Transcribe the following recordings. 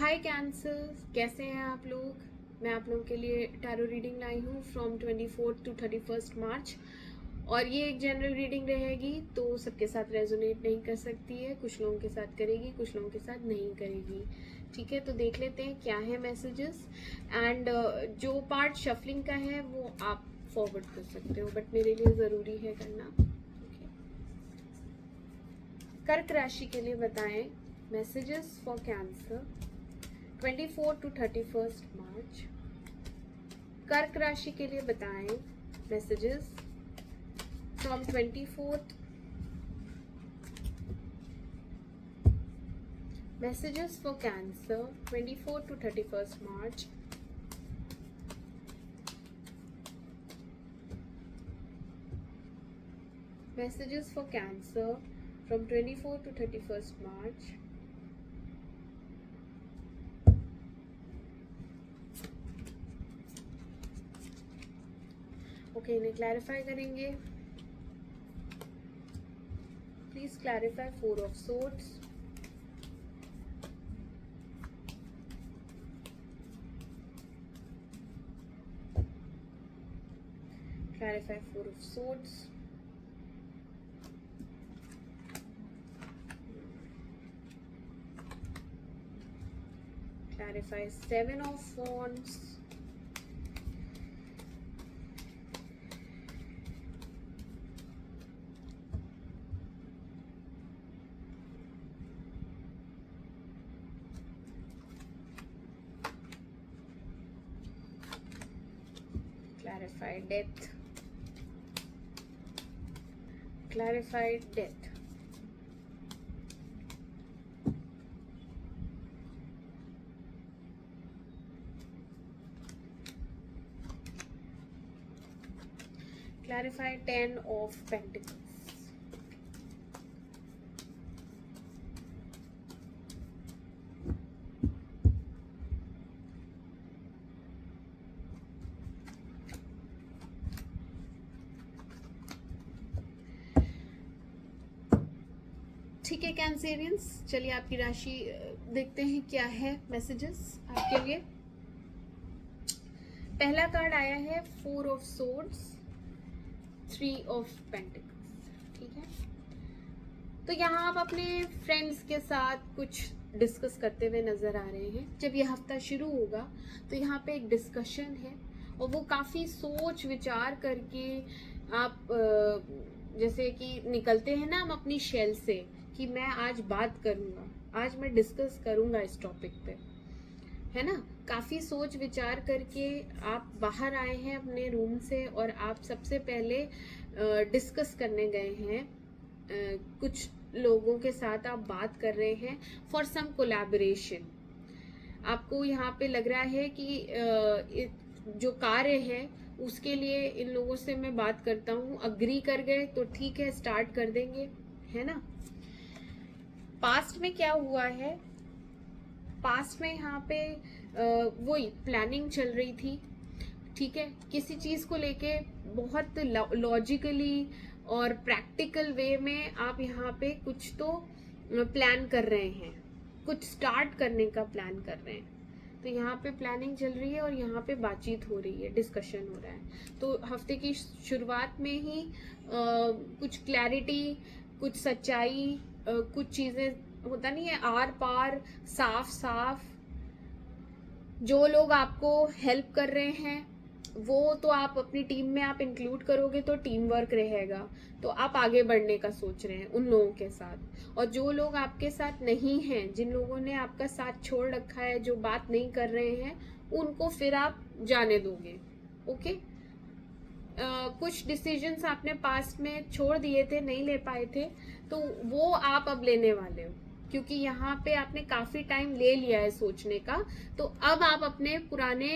हाय cancer, कैसे हैं आप लोग। मैं आप लोगों के लिए टैरो रीडिंग लाई हूँ फ्रॉम 24 टू 31 मार्च। और ये एक जनरल रीडिंग रहेगी, तो सबके साथ रेजोनेट नहीं कर सकती है। कुछ लोगों के साथ करेगी, कुछ लोगों के साथ नहीं करेगी। ठीक है, तो देख लेते हैं क्या है मैसेजेस। एंड जो पार्ट शफलिंग का है वो आप फॉरवर्ड कर सकते हो, बट मेरे लिए ज़रूरी है करना। okay. कर्क राशि के लिए बताएं messages for cancer 24 to 31 March. कर्क राशि के लिए बताएं messages from 24th messages for cancer 24 to 31 March. Messages for cancer from 24 to 31 March. Okay, इन्हें क्लैरिफाई करेंगे। Please clarify 4 of swords, clarify 4 of swords, clarify 7 of wands, clarify death, clarify death, clarify 10 of pentacles, ठीक है Cancerians, चलिए आपकी राशि देखते हैं क्या है मैसेजेस आपके लिए। पहला कार्ड आया है 4 ऑफ सोर्ड्स, 3 ऑफ पेंटिकल्स। ठीक है, तो यहाँ आप अपने फ्रेंड्स के साथ कुछ डिस्कस करते हुए नजर आ रहे हैं। जब ये हफ्ता शुरू होगा तो यहाँ पे एक डिस्कशन है और वो काफी सोच विचार करके आप जैसे कि निकलते हैं ना हम अपनी शेल से कि मैं आज बात करूंगा, आज मैं डिस्कस करूंगा इस टॉपिक पे, है ना। काफी सोच विचार करके आप बाहर आए हैं अपने रूम से और आप सबसे पहले डिस्कस करने गए हैं। कुछ लोगों के साथ आप बात कर रहे हैं फॉर सम कोलैबोरेशन। आपको यहाँ पे लग रहा है कि जो कार्य है उसके लिए इन लोगों से मैं बात करता हूँ, अग्री कर गए तो ठीक है, स्टार्ट कर देंगे, है ना। पास्ट में क्या हुआ है, पास्ट में यहाँ पे वही प्लानिंग चल रही थी। ठीक है, किसी चीज को लेके बहुत लॉजिकली और प्रैक्टिकल वे में आप यहाँ पे कुछ तो प्लान कर रहे हैं, कुछ स्टार्ट करने का प्लान कर रहे हैं। तो यहाँ पे प्लानिंग चल रही है और यहाँ पे बातचीत हो रही है, डिस्कशन हो रहा है। तो हफ्ते की शुरुआत में ही कुछ क्लैरिटी, कुछ सच्चाई, कुछ चीजें होता नहीं है आर पार, साफ साफ। जो लोग आपको हेल्प कर रहे हैं वो तो आप अपनी टीम में आप इंक्लूड करोगे तो टीम वर्क रहेगा, तो आप आगे बढ़ने का सोच रहे हैं उन लोगों के साथ। और जो लोग आपके साथ नहीं हैं, जिन लोगों ने आपका साथ छोड़ रखा है, जो बात नहीं कर रहे हैं, उनको फिर आप जाने दोगे। ओके, कुछ डिसीजंस आपने पास्ट में छोड़ दिए थे, नहीं ले पाए थे, तो वो आप अब लेने वाले हो, क्योंकि यहाँ पे आपने काफी टाइम ले लिया है सोचने का। तो अब आप अपने पुराने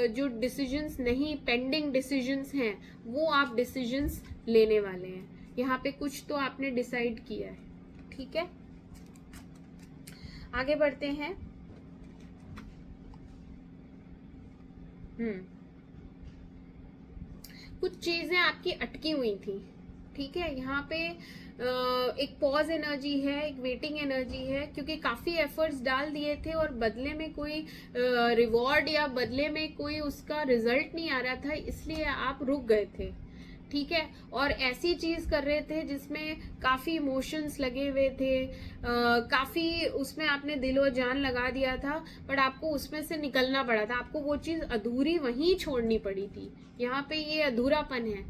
जो डिसीजंस नहीं, पेंडिंग डिसीजंस हैं, वो आप डिसीजंस लेने वाले हैं। यहाँ पे कुछ तो आपने डिसाइड किया है। ठीक है, आगे बढ़ते हैं। कुछ चीजें आपकी अटकी हुई थी, ठीक है, यहाँ पे एक पॉज एनर्जी है, एक वेटिंग एनर्जी है, क्योंकि काफी एफर्ट्स डाल दिए थे और बदले में कोई रिवॉर्ड या बदले में कोई उसका रिजल्ट नहीं आ रहा था, इसलिए आप रुक गए थे। ठीक है, और ऐसी चीज कर रहे थे जिसमें काफी इमोशंस लगे हुए थे, काफी उसमें आपने दिलो जान लगा दिया था, बट आपको उसमें से निकलना पड़ा था, आपको वो चीज अधूरी वहीं छोड़नी पड़ी थी। यहाँ पे ये अधूरापन है।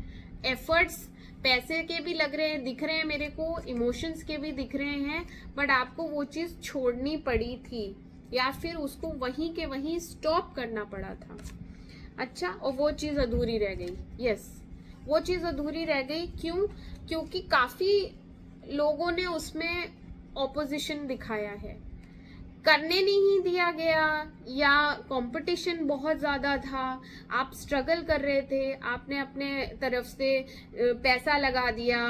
एफर्ट्स पैसे के भी लग रहे हैं, दिख रहे हैं मेरे को, इमोशंस के भी दिख रहे हैं, बट आपको वो चीज छोड़नी पड़ी थी या फिर उसको वहीं के वहीं स्टॉप करना पड़ा था। अच्छा, और वो चीज अधूरी रह गई। यस, वो चीज अधूरी रह गई। क्यों? क्योंकि काफी लोगों ने उसमें ऑपोजिशन दिखाया है, करने नहीं दिया गया, या कंपटीशन बहुत ज्यादा था, आप स्ट्रगल कर रहे थे, आपने अपने तरफ से पैसा लगा दिया,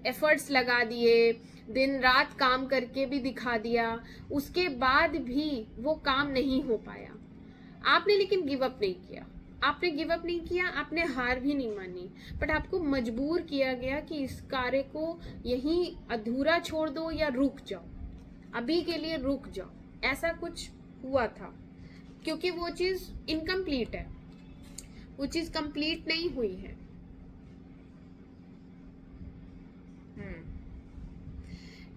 एफर्ट्स लगा दिए, दिन रात काम करके भी दिखा दिया, उसके बाद भी वो काम नहीं हो पाया। आपने लेकिन गिव अप नहीं किया, आपने गिव अप नहीं किया, आपने हार भी नहीं मानी, बट आपको मजबूर किया गया कि इस कार्य को यहीं अधूरा छोड़ दो या रुक जाओ, अभी के लिए रुक जाओ। ऐसा कुछ हुआ था, क्योंकि वो चीज इनकम्प्लीट है, वो चीज कंप्लीट नहीं हुई है।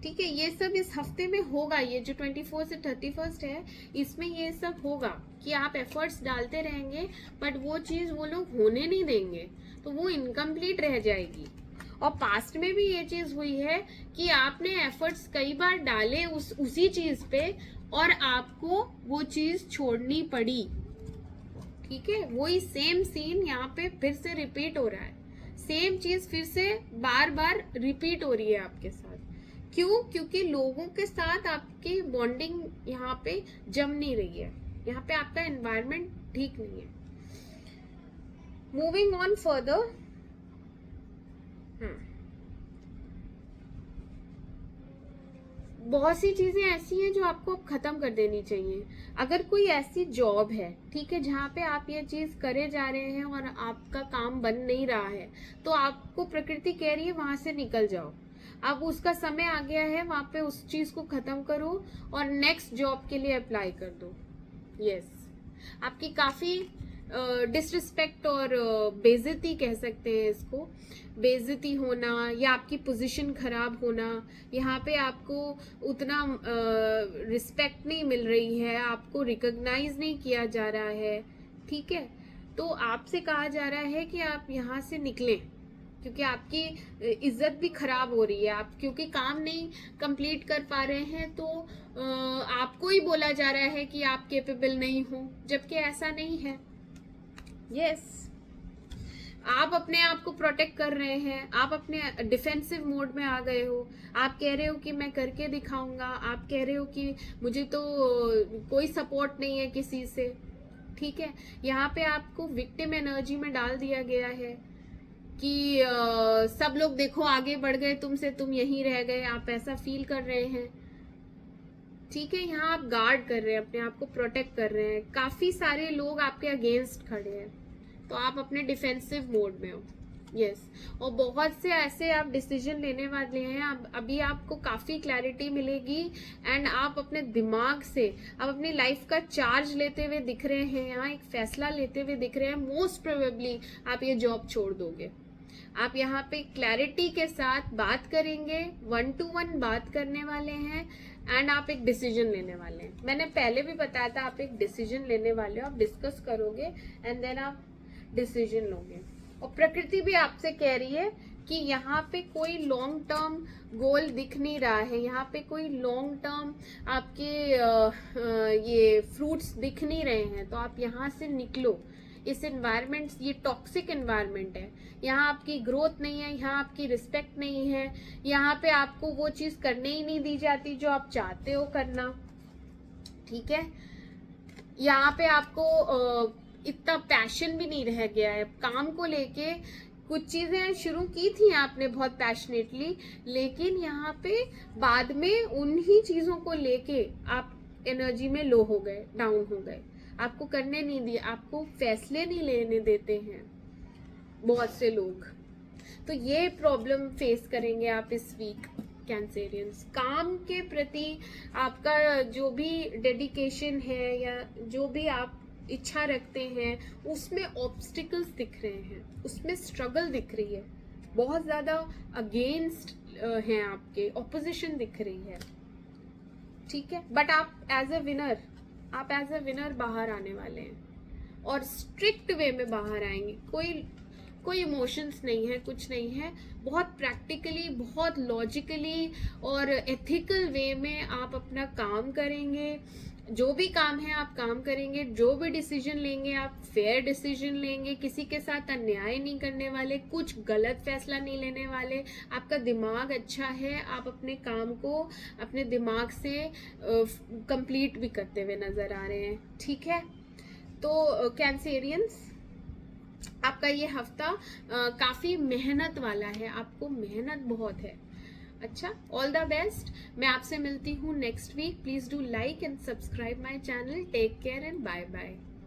ठीक है, ये सब इस हफ्ते में होगा, ये जो 24 से 31 है, इसमें ये सब होगा कि आप एफर्ट्स डालते रहेंगे, बट वो चीज वो लोग होने नहीं देंगे, तो वो इनकम्प्लीट रह जाएगी। और पास्ट में भी ये चीज हुई है कि आपने एफर्ट्स कई बार डाले उसी चीज पे, और आपको वो चीज छोड़नी पड़ी। ठीक है, वही सेम सीन यहाँ पे फिर से रिपीट हो रहा है, सेम चीज फिर से बार बार रिपीट हो रही है आपके साथ। क्यों? क्योंकि लोगों के साथ आपकी बॉन्डिंग यहाँ पे जम नहीं रही है, यहाँ पे आपका एनवायरनमेंट ठीक नहीं है। मूविंग ऑन फर्दर, बहुत सी चीजें ऐसी हैं जो आपको अब खत्म कर देनी चाहिए। अगर कोई ऐसी जॉब है, ठीक है, जहाँ पे आप ये चीज करे जा रहे हैं और आपका काम बन नहीं रहा है, तो आपको प्रकृति कह रही है वहां से निकल जाओ, अब उसका समय आ गया है, वहां पे उस चीज को खत्म करो और नेक्स्ट जॉब के लिए अप्लाई कर दो। यस, आपकी काफी डिसरिस्पेक्ट और बेइज्जती कह सकते हैं इसको, बेइज्जती होना या आपकी पोजीशन खराब होना, यहाँ पे आपको उतना रिस्पेक्ट नहीं मिल रही है, आपको रिकॉग्नाइज नहीं किया जा रहा है। ठीक है, तो आपसे कहा जा रहा है कि आप यहाँ से निकलें, क्योंकि आपकी इज्जत भी खराब हो रही है, आप क्योंकि काम नहीं कंप्लीट कर पा रहे हैं, तो आपको ही बोला जा रहा है कि आप कैपेबल नहीं हो, जबकि ऐसा नहीं है। यस, आप अपने आप को प्रोटेक्ट कर रहे हैं, आप अपने डिफेंसिव मोड में आ गए हो, आप कह रहे हो कि मैं करके दिखाऊंगा, आप कह रहे हो कि मुझे तो कोई सपोर्ट नहीं है किसी से। ठीक है, यहाँ पे आपको विक्टिम एनर्जी में डाल दिया गया है कि सब लोग देखो आगे बढ़ गए तुमसे, तुम यहीं रह गए, आप ऐसा फील कर रहे हैं। ठीक है, यहाँ आप गार्ड कर रहे हैं, अपने आप को प्रोटेक्ट कर रहे हैं, काफी सारे लोग आपके अगेंस्ट खड़े हैं, तो आप अपने डिफेंसिव मोड में हो। यस, और बहुत से ऐसे आप डिसीजन लेने वाले हैं, अभी आपको काफी क्लैरिटी मिलेगी, एंड आप अपने दिमाग से आप अपनी लाइफ का चार्ज लेते हुए दिख रहे हैं, यहाँ एक फैसला लेते हुए दिख रहे हैं। मोस्ट प्रोबेबली आप ये जॉब छोड़ दोगे, आप यहाँ पे क्लैरिटी के साथ बात करेंगे, 1 to 1 बात करने वाले हैं, एंड आप एक डिसीजन लेने वाले हैं। मैंने पहले भी बताया था, आप एक डिसीजन लेने वाले हो, आप डिस्कस करोगे एंड देन आप डिसीजन लोगे। और प्रकृति भी आपसे कह रही है कि यहाँ पे कोई लॉन्ग टर्म गोल दिख नहीं रहा है, यहाँ पे कोई लॉन्ग टर्म आपके ये फ्रूट्स दिख नहीं रहे हैं, तो आप यहाँ से निकलो। इस एनवायरनमेंट, ये टॉक्सिक एनवायरनमेंट है, यहाँ आपकी ग्रोथ नहीं है, यहाँ आपकी रिस्पेक्ट नहीं है, यहाँ पे आपको वो चीज करने ही नहीं दी जाती जो आप चाहते हो करना। ठीक है, यहाँ पे आपको इतना पैशन भी नहीं रह गया है काम को लेके। कुछ चीजें शुरू की थी आपने बहुत पैशनेटली, लेकिन यहाँ पे बाद में उन्हीं चीजों को लेके आप एनर्जी में लो हो गए, डाउन हो गए, आपको करने नहीं दिए, आपको फैसले नहीं लेने देते हैं बहुत से लोग। तो ये प्रॉब्लम फेस करेंगे आप इस वीक कैंसेरियंस। काम के प्रति आपका जो भी डेडिकेशन है या जो भी आप इच्छा रखते हैं उसमें ऑब्स्टिकल्स दिख रहे हैं, उसमें स्ट्रगल दिख रही है, बहुत ज़्यादा अगेंस्ट हैं आपके, ऑपोजिशन दिख रही है, ठीक है। बट आप एज अ विनर बाहर आने वाले हैं और स्ट्रिक्ट वे में बाहर आएंगे। कोई इमोशंस नहीं है, कुछ नहीं है, बहुत प्रैक्टिकली, बहुत लॉजिकली और एथिकल वे में आप अपना काम करेंगे। जो भी काम है आप काम करेंगे, जो भी डिसीजन लेंगे आप फेयर डिसीजन लेंगे, किसी के साथ अन्याय नहीं करने वाले, कुछ गलत फैसला नहीं लेने वाले। आपका दिमाग अच्छा है, आप अपने काम को अपने दिमाग से कंप्लीट भी करते हुए नजर आ रहे हैं, ठीक है। तो कैंसेरियंस, आपका ये हफ्ता काफी मेहनत वाला है, आपको मेहनत बहुत है। अच्छा, ऑल द बेस्ट। मैं आपसे मिलती हूँ next week. Please do like and subscribe my channel. Take care and bye bye.